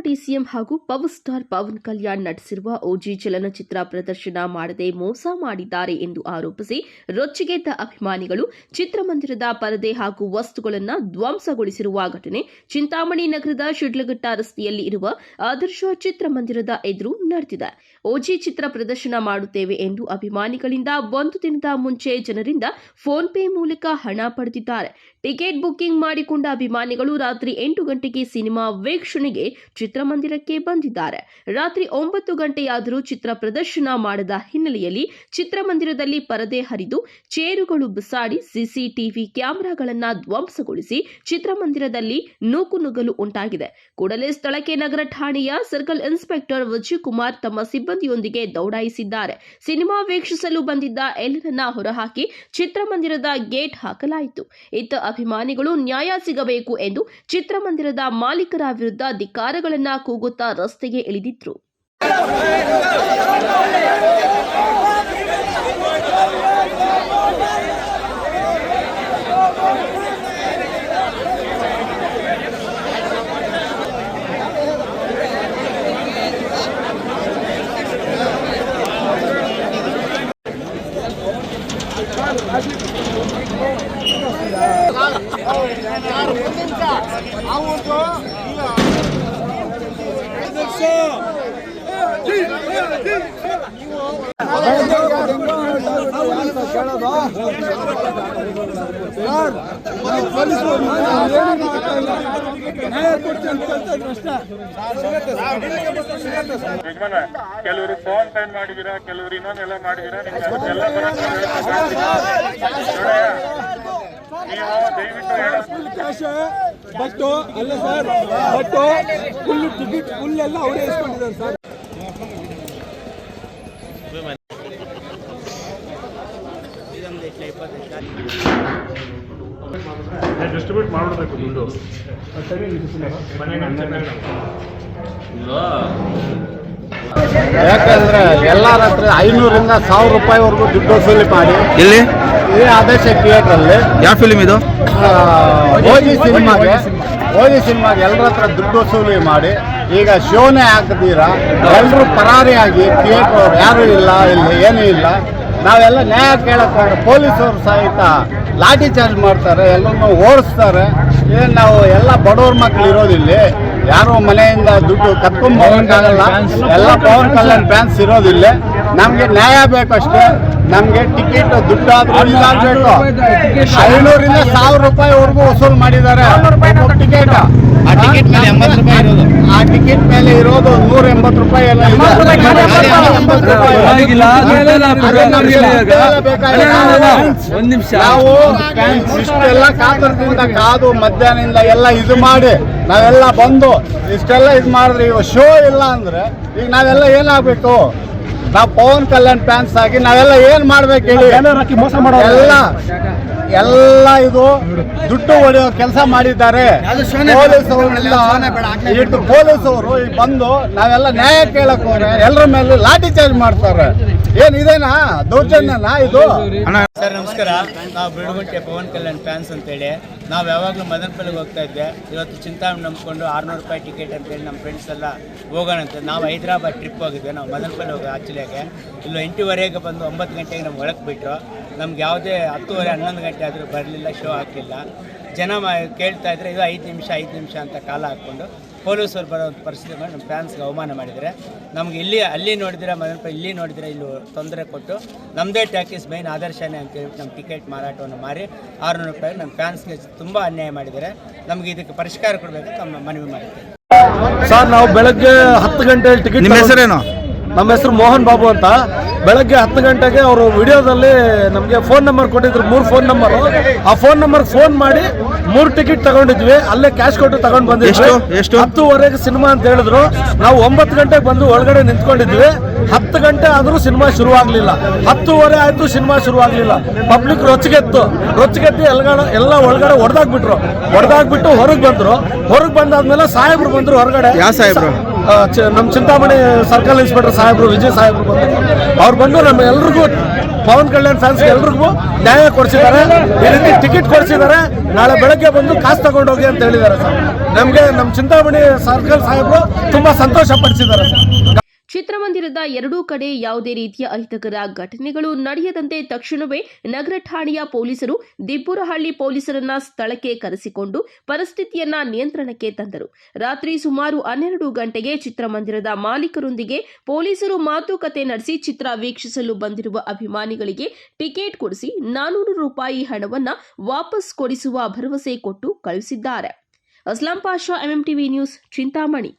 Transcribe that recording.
DCM ಹಾಗೂ power star Pavan Kalyan ನಟಿಸಿರುವ ಓಜಿ ಚಲನಚಿತ್ರ ಪ್ರದರ್ಶನ ಮಾಡದೆ ಮೋಸ ಮಾಡಿದ್ದಾರೆ ಎಂದು ಆರೋಪಿಸಿ ರೊಚ್ಚಿಗೆದ್ದ ಅಭಿಮಾನಿಗಳು ಚಿತ್ರಮಂದಿರದ ಪರದೆ ಹಾಗೂ ವಸ್ತುಗಳನ್ನು ಧ್ವಂಸಗೊಳಿಸಿರುವ ಘಟನೆ ಚಿಂತಾಮಣಿ ನಗರದ ಶಿಡ್ಲಘಟ್ಟ ರಸ್ತೆಯಲ್ಲಿ ಇರುವ ಆದರ್ಶ ಚಿತ್ರಮಂದಿರದ ಎದುರು ನಡೆದಿದೆ. ಓಜಿ ಚಿತ್ರ ಪ್ರದರ್ಶನ ಮಾಡುತ್ತೇವೆ ಎಂದು ಅಭಿಮಾನಿಗಳಿಂದ ಒಂದು ದಿನದ ಮುಂಚೆ ಜನರಿಂದ ಫೋನ್ ಪೇ ಮೂಲಕ ಹಣ ಪಡೆದಿದ್ದಾರೆ. ಟಿಕೆಟ್ ಬುಕಿಂಗ್ ಮಾಡಿಕೊಂಡ ಅಭಿಮಾನಿಗಳು ರಾತ್ರಿ 8 ಗಂಟೆಗೆ ಸಿನಿಮಾ ವೀಕ್ಷಣೆಗೆ ಚಿತ್ರಮಂದಿರಕ್ಕೆ ಬಂದಿದ್ದಾರೆ. ರಾತ್ರಿ 9 ಗಂಟೆಯಾದರೂ ಚಿತ್ರ ಪ್ರದರ್ಶನ ಮಾಡದ ಹಿನ್ನೆಲೆಯಲ್ಲಿ ಚಿತ್ರಮಂದಿರದಲ್ಲಿ ಪರದೆ ಹರಿದು ಚೇರುಗಳು ಬಿಸಾಡಿ ಸಿಸಿಟಿವಿ ಕ್ಯಾಮೆರಾಗಳನ್ನು ಧ್ವಂಸಗೊಳಿಸಿ ಚಿತ್ರಮಂದಿರದಲ್ಲಿ ನೂಕುನುಗ್ಗಲು ಉಂಟಾಗಿದೆ. ಕೂಡಲೇ ಸ್ಥಳಕ್ಕೆ ನಗರ ಠಾಣೆಯ ಸರ್ಕಲ್ ಇನ್ಸ್ಪೆಕ್ಟರ್ ವಿಜಯಕುಮಾರ್ ತಮ್ಮ ಸಿಬ್ಬಂದಿಯೊಂದಿಗೆ ದೌಡಾಯಿಸಿದ್ದಾರೆ. ಸಿನಿಮಾ ವೀಕ್ಷಿಸಲು ಬಂದಿದ್ದ ಎಲ್ಲರನ್ನ ಹೊರಹಾಕಿ ಚಿತ್ರಮಂದಿರದ ಗೇಟ್ ಹಾಕಲಾಯಿತು. ಇತ್ತ ಅಭಿಮಾನಿಗಳು ನ್ಯಾಯ ಸಿಗಬೇಕು ಎಂದು ಚಿತ್ರಮಂದಿರದ ಮಾಲೀಕರ ವಿರುದ್ಧ ಧಿಕ್ಕಾರಗಳನ್ನ ಕೂಗುತ್ತಾ ರಸ್ತೆಗೆ ಇಳಿದಿದ್ರು. ಕೆಲವರು ಫೋನ್ ಪೇ ಮಾಡಿದೀರಾ, ಕೆಲವರು ಇನ್ನೊಂದೆಲ್ಲ ಮಾಡಿದೀರಾ. ಬಟ್ ಅಲ್ಲ sir, but full ticket full ಎಲ್ಲ ಅವರೇ ಇಸ್ಕೊಂಡಿದ್ದಾರೆ ಸರ್. ಡಿಸ್ಟ್ರಿಬ್ಯೂಟ್ ಮಾಡಬೇಕು ದುಡ್ಡು. ಯಾಕಂದ್ರೆ ಎಲ್ಲರ ಹತ್ರ 500ರಿಂದ 1000 ರೂಪಾಯಿವರೆಗೂ ದುಡ್ಡು ವಸೂಲಿ ಮಾಡಿ ಇಲ್ಲಿ ಆದರ್ಶ ಥಿಯೇಟರ್ ಅಲ್ಲಿ ಯಾವ ಫಿಲ್ಮ್ ಇದು? ಓಜಿ ಸಿನಿಮಾಗೆ ಎಲ್ಲರ ಹತ್ರ ದುಡ್ಡು ವಸೂಲಿ ಮಾಡಿ ಈಗ ಶೋನೇ ಹಾಕದೀರಾ ಎಲ್ಲರೂ ಪರಾರಿಯಾಗಿ ಥಿಯೇಟರ್ ಯಾರು ಇಲ್ಲ, ಇಲ್ಲಿ ಏನೂ ಇಲ್ಲ. ನಾವೆಲ್ಲ ನ್ಯಾಯ ಕೇಳಕ್ಕಾದ್ರೆ ಪೊಲೀಸರು ಸಹಿತ ಲಾಠಿ ಚಾರ್ಜ್ ಮಾಡ್ತಾರೆ, ಎಲ್ಲರನ್ನೂ ಓಡಿಸ್ತಾರೆ. ಏನು ನಾವು ಎಲ್ಲ ಬಡವ್ರ ಮಕ್ಕಳು ಇರೋದಿಲ್ಲಿ, ಯಾರು ಮನೆಯಿಂದ ದುಡ್ಡು ಕತ್ಕೊಂಡ್ ಹೋಗಕ್ಕಾಗಲ್ಲ. ಎಲ್ಲ ಪವನ್ ಕಲ್ಯಾಣ್ ಫ್ಯಾನ್ಸ್ ಇರೋದಿಲ್ಲ. ನಮ್ಗೆ ನ್ಯಾಯ ಬೇಕಷ್ಟೇ. ನಮ್ಗೆ ಟಿಕೆಟ್ ದುಡ್ಡಾದ್ರೂ ಇದಾಗಬೇಕು. 500ರಿಂದ 1000 ರೂಪಾಯಿವರೆಗೂ ವಸೂಲು ಮಾಡಿದ್ದಾರೆ ಟಿಕೆಟ್. ಆ ಟಿಕೆಟ್ ಮೇಲೆ ಇರೋದು 180 ರೂಪಾಯಿ ಎಲ್ಲ ನಾವು ಇಷ್ಟೆಲ್ಲ ಕಾತರದಿಂದ ಕಾದು ಮಧ್ಯಾಹ್ನದಿಂದ ಎಲ್ಲ ಇದು ಮಾಡಿ ನಾವೆಲ್ಲ ಬಂದು ಇಷ್ಟೆಲ್ಲ ಇದು ಮಾಡಿದ್ರೆ ಇವಾಗ ಶೋ ಇಲ್ಲ ಅಂದ್ರೆ ಈಗ ನಾವೆಲ್ಲ ಏನಾಗಬೇಕು? ನಾವು ಪವನ್ ಕಲ್ಯಾಣ್ ಫ್ಯಾನ್ಸ್ ಆಗಿ ನಾವೆಲ್ಲ ಏನ್ ಮಾಡ್ಬೇಕು ಹೇಳಿ? ಎಲ್ಲ ಇದು ದುಡ್ಡು ಹೊಡೆಯೋ ಕೆಲಸ ಮಾಡಿದ್ದಾರೆ ಪೊಲೀಸವರು. ಈಗ ಬಂದು ನಾವೆಲ್ಲ ನ್ಯಾಯ ಕೇಳಕ್ ಹೋದ್ರೆ ಎಲ್ಲರ ಮೇಲೆ ಲಾಠಿ ಚಾರ್ಜ್ ಮಾಡ್ತಾರೆ. ಏನಿದೇನಾ ದೌರ್ಜನ್ಯನಾ ಇದು? ಸರ್ ನಮಸ್ಕಾರ. ನಾವು ಬಿಡುಗುಂಟೆ ಪವನ್ ಕಲ್ಯಾಣ್ ಫ್ಯಾನ್ಸ್ ಅಂತೇಳಿ ನಾವು ಯಾವಾಗಲೂ ಮದನಪಲ್ಲಿಗೆ ಹೋಗ್ತಾ ಇದ್ದೆ. ಇವತ್ತು ಚಿಂತಾಮಣಿ ನಂಬ್ಕೊಂಡು 600 ರೂಪಾಯಿ ಟಿಕೆಟ್ ಅಂತೇಳಿ ನಮ್ಮ ಫ್ರೆಂಡ್ಸ್ ಎಲ್ಲ ಹೋಗೋಣ ಅಂತ ನಾವು ಹೈದರಾಬಾದ್ ಟ್ರಿಪ್ ಹೋಗಿದ್ವಿ. ನಾವು ಮದನಪಲ್ಲಿ ಹೋಗಿ ಆಕ್ಚುಲಿಯಾಗೆ ಇಲ್ಲಿ 8:15ಗೆ ಬಂದು 9 ಗಂಟೆಗೆ ನಮ್ಗೆ ಒಳಗೆ ಬಿಟ್ಟರು. ನಮ್ಗೆ ಯಾವುದೇ 10:30 11 ಗಂಟೆ ಆದರೂ ಬರಲಿಲ್ಲ, ಶೋ ಹಾಕಲಿಲ್ಲ. ಜನ ಕೇಳ್ತಾ ಇದ್ರೆ ಇದು 5 ನಿಮಿಷ ಅಂತ ಕಾಲ ಹಾಕ್ಕೊಂಡು ಪೊಲೀಸರು ಬರೋ ಪರಿಸ್ಥಿತಿ ಮಾಡಿ ನಮ್ಮ ಫ್ಯಾನ್ಸ್ಗೆ ಅವಮಾನ ಮಾಡಿದರೆ. ನಮ್ಗೆ ಅಲ್ಲಿ ನೋಡಿದ್ರೆ ಮದನಪಲ್ಲಿ, ಇಲ್ಲಿ ನೋಡಿದರೆ ಇಲ್ಲಿ ತೊಂದರೆ ಕೊಟ್ಟು ನಮ್ಮದೇ ಟ್ಯಾಕ್ಸ್ ಮೈನ್ ಆದರ್ಶನೇ ಅಂತೇಳಿ ನಮ್ಮ ಟಿಕೆಟ್ ಮಾರಾಟವನ್ನು ಮಾರಿ 600 ರೂಪಾಯಿ ನಮ್ಮ ಫ್ಯಾನ್ಸ್ಗೆ ತುಂಬ ಅನ್ಯಾಯ ಮಾಡಿದ್ದಾರೆ. ನಮಗೆ ಇದಕ್ಕೆ ಪರಿಷ್ಕಾರ ಕೊಡಬೇಕು ತಮ್ಮ ಮನವಿ ಮಾಡಿದ್ದೇವೆ. ಸರ್ ನಾವು ಬೆಳಗ್ಗೆ 10 ಗಂಟೆಯಲ್ಲಿ ಟಿಕೆಟ್. ನಿಮ್ಮ ಹೆಸರೇನು? ನಮ್ಮ ಹೆಸರು ಮೋಹನ್ ಬಾಬು ಅಂತ. ಬೆಳಗ್ಗೆ 10 ಗಂಟೆಗೆ ಅವರು ವಿಡಿಯೋದಲ್ಲಿ ನಮಗೆ ಫೋನ್ ನಂಬರ್ ಕೊಟ್ಟಿದ್ರು, 3 ಫೋನ್ ನಂಬರು. ಆ ಫೋನ್ ನಂಬರ್ ಫೋನ್ ಮಾಡಿ 3 ಟಿಕೆಟ್ ತಗೊಂಡಿದ್ವಿ. ಅಲ್ಲೇ ಕ್ಯಾಶ್ ಕೊಟ್ಟು ತಗೊಂಡು ಬಂದಿದ್ವಿ. 10:30ಗೆ ಸಿನಿಮಾ ಅಂತ ಹೇಳಿದ್ರು. ನಾವು 9 ಗಂಟೆಗೆ ಬಂದು ಒಳಗಡೆ ನಿಂತ್ಕೊಂಡಿದ್ವಿ. 10 ಗಂಟೆ ಆದರೂ ಸಿನಿಮಾ ಶುರುವಾಗಲಿಲ್ಲ. 10:30 ಆಯಿತು, ಸಿನಿಮಾ ಶುರುವಾಗಲಿಲ್ಲ. ಪಬ್ಲಿಕ್ ರೊಚ್ಚಿಗೆದ್ದು ಎಲ್ಲ ಒಳಗಡೆ ಹೊಡೆದಾಕ್ಬಿಟ್ಟು ಹೊರಗೆ ಬಂದರು. ಹೊರಗೆ ಬಂದಾದ್ಮೇಲೆ ಸಾಹೇಬ್ರು ಬಂದರು ಹೊರಗಡೆ. ಯಾವ ಸಾಹೇಬ್ರು? ನಮ್ಮ ಚಿಂತಾಮಣಿ ಸರ್ಕಲ್ ಇನ್ಸ್ಪೆಕ್ಟರ್ ಸಾಹೇಬ್ರು, ವಿಜಯ್ ಸಾಹೇಬ್ರು ಬಂದರು. ಅವ್ರು ಬಂದು ನಮ್ಮ ಎಲ್ರಿಗೂ ಪವನ್ ಕಲ್ಯಾಣ್ ಫ್ಯಾನ್ಸ್ ಎಲ್ರಿಗೂ ನ್ಯಾಯ ಕೊಡಿಸಿದ್ದಾರೆ. ಈ ರೀತಿ ಟಿಕೆಟ್ ಕೊಡಿಸಿದ್ದಾರೆ. ನಾಳೆ ಬೆಳಗ್ಗೆ ಬಂದು ಕಾಸು ತಗೊಂಡೋಗಿ ಅಂತ ಹೇಳಿದ್ದಾರೆ ಸರ್. ನಮಗೆ ನಮ್ಮ ಚಿಂತಾಮಣಿ ಸರ್ಕಲ್ ಸಾಹೇಬರು ತುಂಬಾ ಸಂತೋಷ ಪಡಿಸಿದ್ದಾರೆ ಸರ್. ಚಿತ್ರಮಂದಿರದ ಎರಡೂ ಕಡೆ ಯಾವುದೇ ರೀತಿಯ ಅಹಿತಕರ ಘಟನೆಗಳು ನಡೆಯದಂತೆ ತಕ್ಷಣವೇ ನಗರ ಠಾಣೆಯ ಪೊಲೀಸರು ದಿಬ್ಬುರಹಳ್ಳಿ ಪೊಲೀಸರನ್ನ ಸ್ಥಳಕ್ಕೆ ಕರೆಸಿಕೊಂಡು ಪರಿಸ್ಥಿತಿಯನ್ನ ನಿಯಂತ್ರಣಕ್ಕೆ ತಂದರು. ರಾತ್ರಿ ಸುಮಾರು 12 ಗಂಟೆಗೆ ಚಿತ್ರಮಂದಿರದ ಮಾಲೀಕರೊಂದಿಗೆ ಪೊಲೀಸರು ಮಾತುಕತೆ ನಡೆಸಿ ಚಿತ್ರ ವೀಕ್ಷಿಸಲು ಬಂದಿರುವ ಅಭಿಮಾನಿಗಳಿಗೆ ಟಿಕೆಟ್ ಕೊಡಿಸಿ 400 ರೂಪಾಯಿ ಹಣವನ್ನ ವಾಪಸ್ ಕೊಡಿಸುವ ಭರವಸೆ ಕೊಟ್ಟು ಕಳುಹಿಸಿದ್ದಾರೆ. Aslam Pasha, MMTV news, Chintamani.